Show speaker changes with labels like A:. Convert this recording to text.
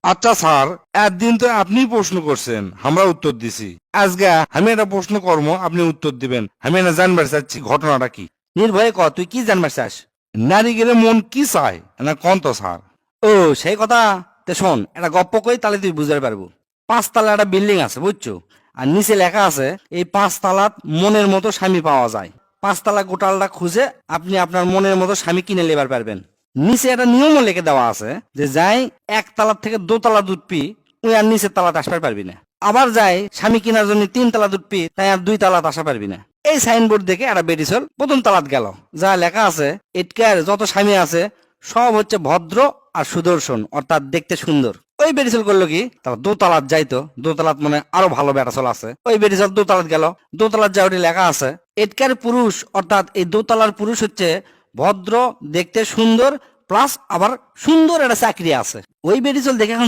A: আচ্ছা স্যার, একদিন তো আপনি প্রশ্ন করছেন, আমরা উত্তর দিছি। আজকে আমি একটা প্রশ্ন করব, আপনি উত্তর দিবেন। আমি এটা জানবার চাচ্ছি ঘটনাটা কি।
B: নির্ভয়ে ক, তুই কি জানবার চাস?
A: নারী গেলে মন কি চায় না কোন তো স্যার।
B: ও, সেই কথা। তে শোন, একটা গপ্প কই, তাহলে তুই বুঝতে পারবো। 5 তলা একটা বিল্ডিং আছে, বুঝছো? আর নিচে লেখা আছে, এই 5 তলাত মনের মতো স্বামী পাওয়া যায়। 5 তলা গোটালটা খুঁজে আপনি আপনার মনের মতো স্বামী কিনে নেবার পারবেন। নিচে একটা নিয়মও লিখে দেওয়া আছে যে যাই 1 তলার থেকে 2 তলা দুধ পি, ওই আর নিচের তালাতে আসতে পারবি না। আবার যাই স্বামী কেনার জন্য 3 তলা দুধ পি, তাই আর 2 তলাতে আসা পারবি না। এই সাইনবোর্ড দেখে একটা বেরিসল প্রথম তালাত গেল। যা লেখা আছে, এটকার যত স্বামী আছে সব হচ্ছে ভদ্র আর সুদর্শন, অর্থাৎ দেখতে সুন্দর। ওই বেরিসল করলো কি, তার দোতলাত যাইতো। দোতলাত মানে আরো ভালো বেটাচল আছে। ওই বেরিসল দোতলাত গেল। দোতলাত যা ওটি লেখা আছে, এটকার পুরুষ, অর্থাৎ এই দোতলার পুরুষ হচ্ছে ভদ্র, দেখতে সুন্দর, প্লাস আবার সুন্দর একটা চাকরি আছে। ওই বেরিসল দেখে এখন